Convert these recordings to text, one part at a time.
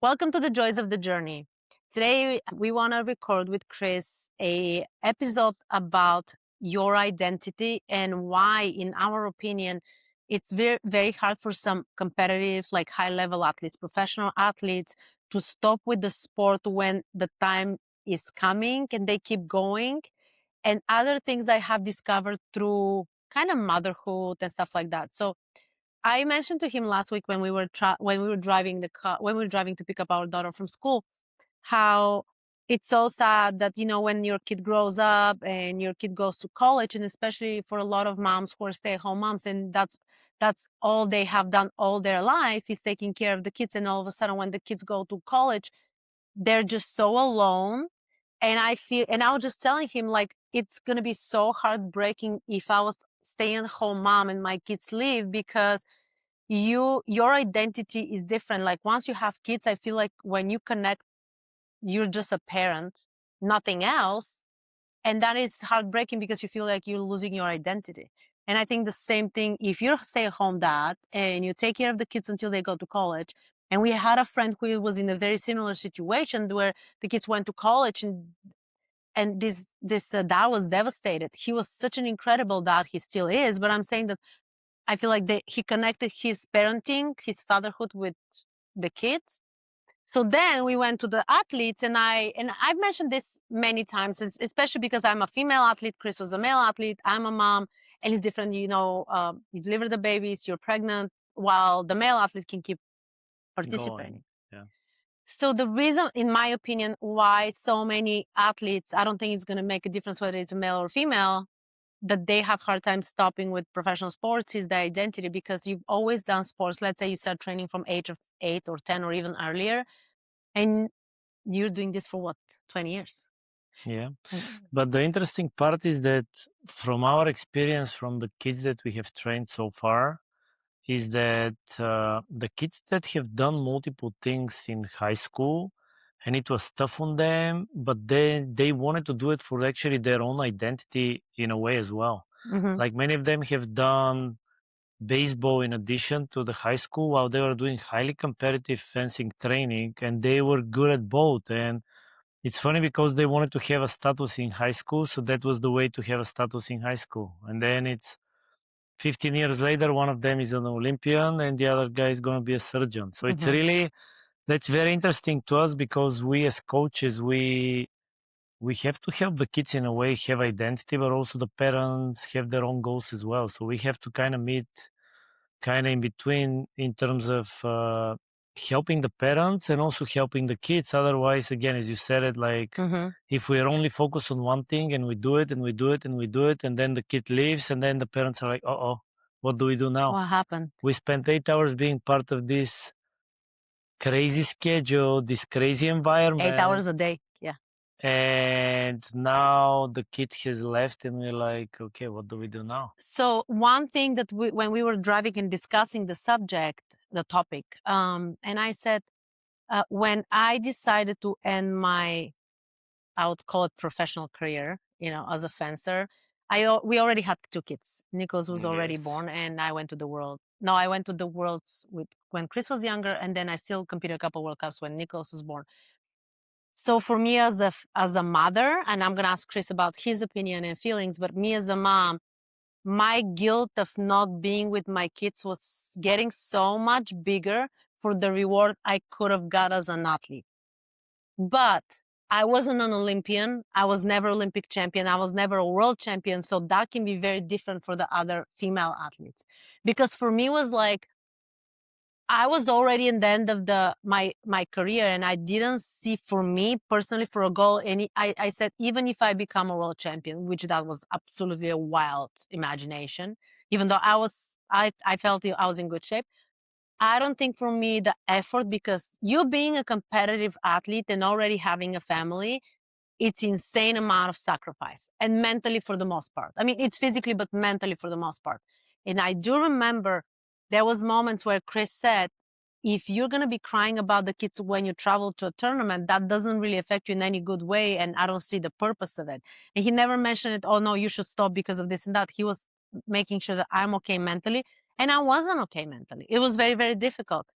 Welcome to the Joys of the Journey. Today we want to record with Chris a episode about your identity and why, in our opinion, it's very hard for some competitive, like high level athletes, professional athletes, to stop with the sport when the time is coming and they keep going. And other things I have discovered through kind of motherhood and stuff like that. So I mentioned to him last week when we were driving the car, when we were driving to pick up our daughter from school, how it's so sad that, when your kid grows up and your kid goes to college, and especially for a lot of moms who are stay-at-home moms, and that's all they have done all their life is taking care of the kids, and all of a sudden when the kids go to college, they're just so alone. And I was just telling him, like, it's going to be so heartbreaking if I was stay-at-home mom and my kids leave, because your identity is different. Like, once you have kids, I feel like when you connect, you're just a parent, nothing else. And that is heartbreaking because you feel like you're losing your identity. And I think the same thing if you're a stay-at-home dad and you take care of the kids until they go to college. And we had a friend who was in a very similar situation where the kids went to college, and this dad was devastated. He was such an incredible dad. He still is. But I'm saying that I feel like he connected his parenting, his fatherhood with the kids. So then we went to the athletes, and I've mentioned this many times, especially because I'm a female athlete. Chris was a male athlete. I'm a mom, and it's different. You deliver the babies, you're pregnant, while the male athlete can keep participating. Yeah. So the reason, in my opinion, why so many athletes, I don't think it's going to make a difference whether it's a male or female, that they have hard time stopping with professional sports is the identity, because you've always done sports. Let's say you start training from age of 8 or 10 or even earlier, and you're doing this for what, 20 years? Yeah. But the interesting part is that from our experience, from the kids that we have trained so far, is that the kids that have done multiple things in high school and it was tough on them, but they wanted to do it for actually their own identity in a way as well. Mm-hmm. Like many of them have done baseball in addition to the high school while they were doing highly competitive fencing training, and they were good at both. And it's funny because they wanted to have a status in high school, so that was the way to have a status in high school. And then it's 15 years later, one of them is an Olympian and the other guy is going to be a surgeon. So it's really, that's very interesting to us because we as coaches, we have to help the kids in a way have identity, but also the parents have their own goals as well. So we have to kind of meet kind of in between in terms of helping the parents and also helping the kids. Otherwise, again, as you said it, like if we're only focused on one thing and we do it and we do it and we do it, and then the kid leaves, and then the parents are like, "Uh-oh, what do we do now? What happened? We spent 8 hours being part of this crazy schedule, this crazy environment. 8 hours a day. Yeah. And now the kid has left, and we're like, okay, what do we do now?" So one thing that when we were driving and discussing the topic, and I said, when I decided to end my, I would call it professional career, as a fencer, we already had 2 kids. Nicholas was already born, and I went to the world. No, I went to the worlds when Chris was younger, and then I still competed a couple World Cups when Nicholas was born. So for me as a mother, and I'm gonna ask Chris about his opinion and feelings, but me as a mom, my guilt of not being with my kids was getting so much bigger for the reward I could have got as an athlete. But I wasn't an Olympian. I was never Olympic champion. I was never a world champion. So that can be very different for the other female athletes. Because for me, it was like, I was already in the end of my career, and I didn't see, for me personally, for a goal. And I said, even if I become a world champion, which that was absolutely a wild imagination, even though I felt I was in good shape, I don't think for me the effort, because you being a competitive athlete and already having a family, it's insane amount of sacrifice, and mentally for the most part. I mean, it's physically, but mentally for the most part. And I do remember there was moments where Chris said, if you're going to be crying about the kids when you travel to a tournament, that doesn't really affect you in any good way, and I don't see the purpose of it. And he never mentioned it, oh no, you should stop because of this and that. He was making sure that I'm okay mentally, and I wasn't okay mentally. It was very, very difficult.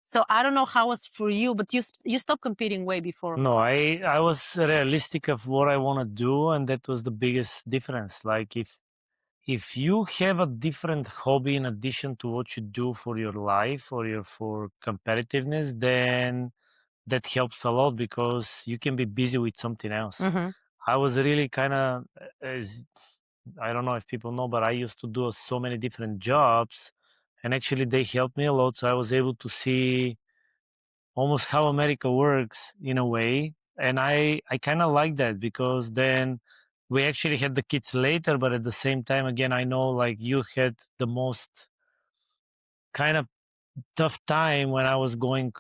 So I don't know how it was for you, but you stopped competing way before. No, I was realistic of what I want to do, and that was the biggest difference. Like if you have a different hobby in addition to what you do for your life or your for competitiveness, then that helps a lot because you can be busy with something else. Mm-hmm. I was really kind of, as I don't know if people know, but I used to do so many different jobs, and actually they helped me a lot. So I was able to see almost how America works in a way, and I kind of like that because then we actually had the kids later, but at the same time, again, I know like you had the most kind of tough time when I was going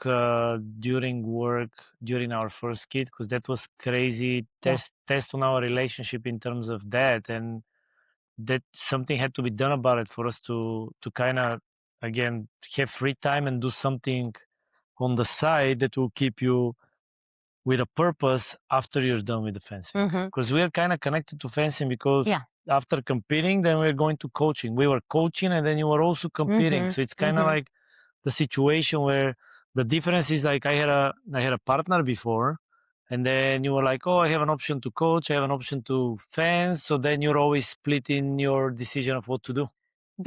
during work during our first kid because that was crazy Yeah. test on our relationship in terms of that, and that something had to be done about it for us to kind of again have free time and do something on the side that will keep you with a purpose after you're done with the fencing. Mm-hmm. Because we are kind of connected to fencing because Yeah. after competing, then we're going to coaching. We were coaching and then you were also competing. Mm-hmm. So it's kind of Mm-hmm. like the situation where the difference is like I had a partner before, and then you were like, oh, I have an option to coach, I have an option to fence. So then you're always splitting your decision of what to do.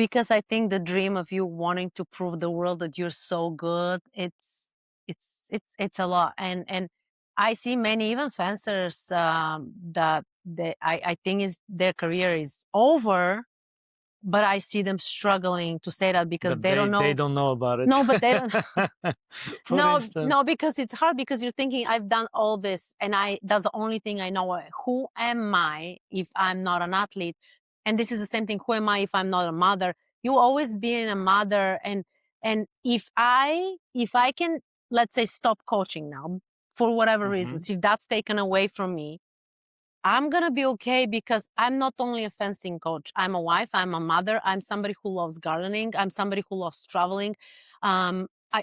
Because I think the dream of you wanting to prove the world that you're so good, it's a lot. And I see many even fencers that I think is their career is over, but I see them struggling to say that because But they don't they know. don't know about it. No, but they don't. For No, instance. no, because it's hard because you're thinking I've done all this and that's the only thing I know. Who am I if I'm not an athlete? And this is the same thing. Who am I if I'm not a mother? You always being a mother and if I can, let's say, stop coaching now for whatever Mhm. reasons, if that's taken away from me, I'm gonna be okay because I'm not only a fencing coach. I'm a wife. I'm a mother. I'm somebody who loves gardening. I'm somebody who loves traveling.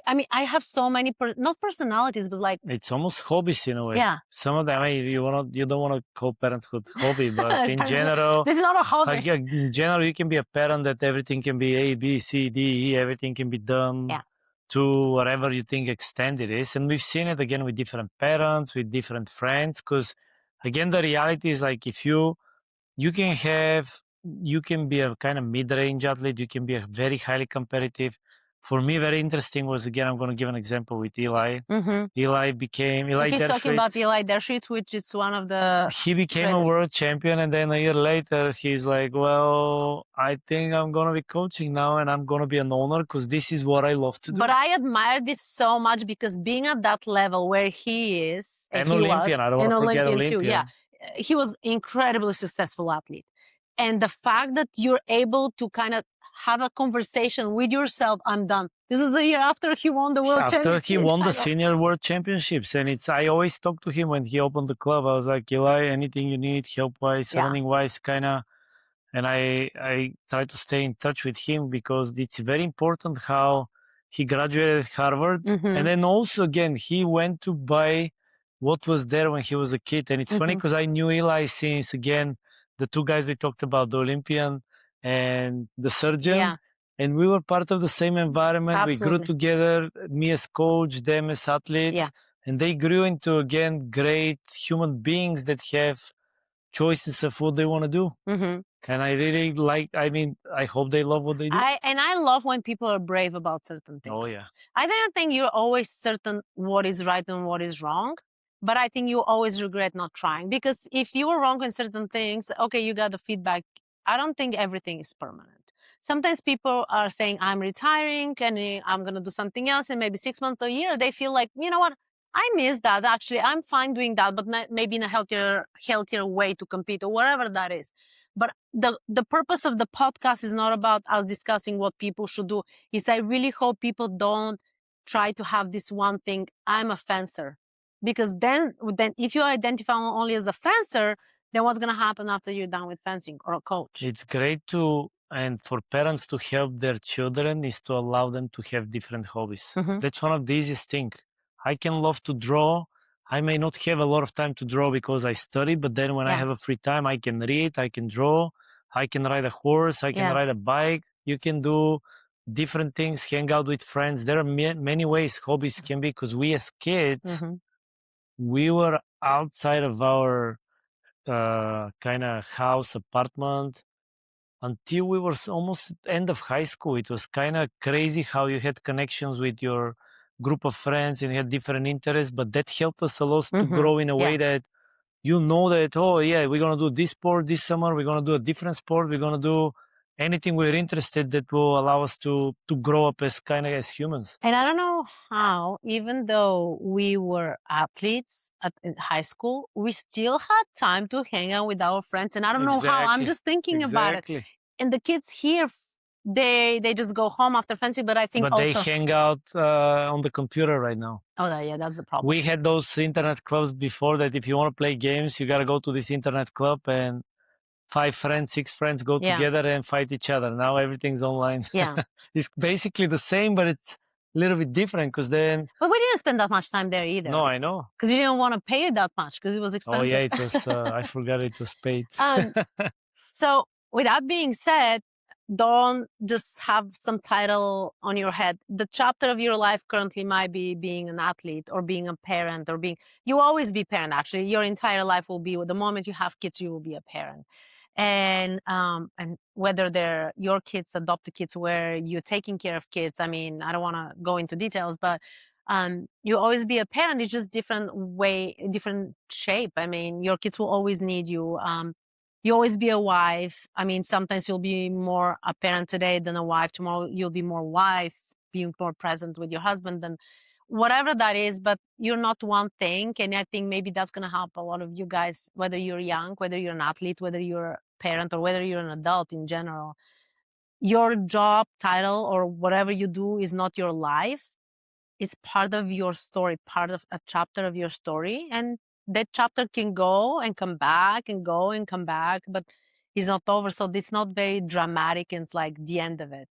I mean, I have so many not personalities, but like, It's almost hobbies in a way. yeah. Some of them, I mean, you don't want to call parenthood hobby, but in general, This is not a like hobby. yeah, in general, you can be a parent that everything can be A, B, C, D, E, everything can be done Yeah. to whatever you think extent it is. And we've seen it again with different parents, with different friends, because again, the reality is like if you can have, you can be a kind of mid-range athlete, you can be a very highly competitive. For me, very interesting was again, I'm going to give an example with Eli. Mm-hmm. So Eli he's talking about Derfritz. Eli Dershowitz, which is one of the He became a greatest. world champion, and then a year later, he's like, "Well, I think I'm gonna be coaching now, and I'm gonna be an owner because this is what I love to do." But I admire this so much because being at that level where he is, and And he Olympian, was I don't want an to forget Olympian too, yeah, Olympian. he was incredibly successful athlete. And the fact that you're able to kind of have a conversation with yourself, I'm done. This is a year after he won the world After he championships. won the I go, senior world championships, and it's I always talk to him when he opened the club. I was like, Eli, anything you need, help wise, yeah. running wise, kind of. And I try to stay in touch with him because it's very important how he graduated Harvard, and Mm-hmm. then also again he went to buy what was there when he was a kid. And it's funny Mm-hmm. because I knew Eli since again the two guys we talked about, the Olympian and the surgeon, Yeah, and we were part of the same environment. We grew absolutely. together, me as coach, them as Yeah. athletes, and they grew into again great human beings that have choices of what they want to do. Mm-hmm. And I really like, I mean, I hope they love what they do. I love when people are brave about certain Oh, things. yeah. I don't think you're always certain what is right and what is wrong, but I think you always regret not trying because if you were wrong in certain things, okay, you got the feedback. I don't think everything is permanent. Sometimes people are saying I'm retiring and I'm gonna do something else, and maybe 6 months or a year they feel like, you know what, I miss that. Actually, I'm fine doing that, but maybe in a healthier way to compete or whatever that is. But the purpose of the podcast is not about us discussing what people should do. Is I really hope people don't try to have this one thing. I'm a fencer, because then if you identify only as a fencer, then what's gonna happen after you're done with fencing or a coach? It's great to, and for parents to help their children is to allow them to have different hobbies. Mm-hmm. That's one of the easiest thing. I can love to draw. I may not have a lot of time to draw because I study, but then when I Yeah. have a free time, I can read, I can draw, I can ride a horse, I can Yeah. ride a bike. You can do different things, hang out with friends. There are many ways hobbies can be, because we as kids, we were outside of our kind of house, apartment, until we were almost end of high school. It was kind of crazy how you had connections with your group of friends and you had different interests, but that helped us a lot to grow in a Yeah. way that you know that, oh yeah, we're going to do this sport this summer, we're going to do a different sport, we're going to do anything we're interested that will allow us to grow up as kind of as humans. And I don't know how, even though we were athletes in high school, we still had time to hang out with our friends. And I don't know how. I'm Exactly. just thinking about it. Exactly. And the kids here, they just go home after fencing. But I think But they also, hang out on the computer right now. oh yeah, that's the problem. We had those internet clubs before that if you want to play games, you got to go to this internet club and 5 friends, 6 friends go Yeah. together and fight each other. Now everything's online. Yeah. It's basically the same, but it's a little bit different because then. But we didn't spend that much time there either. No, I know. Because you didn't want to pay it that much because it was expensive. Oh yeah, it was. I forgot it was paid. So with that being said, don't just have some title on your head. The chapter of your life currently might be being an athlete or being a parent or being, you always be parent actually. Your entire life will be, the moment you have kids, you will be a parent. And whether they're your kids, adopted kids, where you're taking care of kids. I mean, I don't want to go into details, but you always be a parent. It's just different way, different shape. I mean, your kids will always need you. You always be a wife. I mean, sometimes you'll be more a parent today than a wife. Tomorrow you'll be more wife, being more present with your husband than whatever that is. But you're not one thing. And I think maybe that's going to help a lot of you guys, whether you're young, whether you're an athlete, whether you're a parent, or whether you're an adult in general. Your job title or whatever you do is not your life. It's part of your story, part of a chapter of your story. And that chapter can go and come back and go and come back, but it's not over. So it's not very dramatic and it's like the end of it.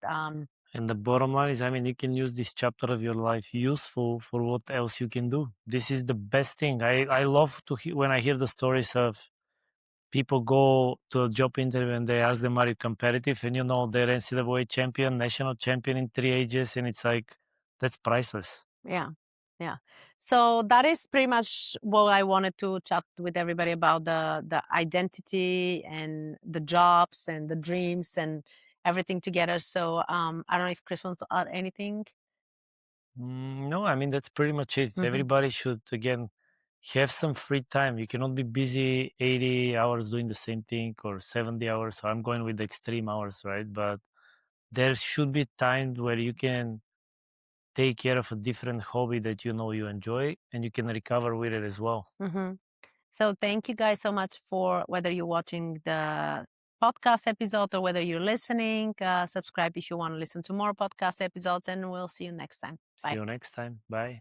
And the bottom line is, I mean, you can use this chapter of your life useful for what else you can do. This is the best thing. I love to when I hear the stories of people go to a job interview and they ask them, are you competitive? And you know, they're NCAA champion, national champion in 3 ages. And it's like, that's priceless. Yeah. Yeah. So that is pretty much what I wanted to chat with everybody about, the identity and the jobs and the dreams and everything together. So I don't know if Chris wants to add anything. No, I mean, that's pretty much it. Everybody should, again, have some free time. You cannot be busy 80 hours doing the same thing or 70 hours. So I'm going with the extreme hours, right? But there should be times where you can take care of a different hobby that you know you enjoy and you can recover with it as well. So thank you guys so much for whether you're watching the podcast episode or whether you're listening. Subscribe if you want to listen to more podcast episodes, and we'll see you next time. Bye. See you next time. Bye.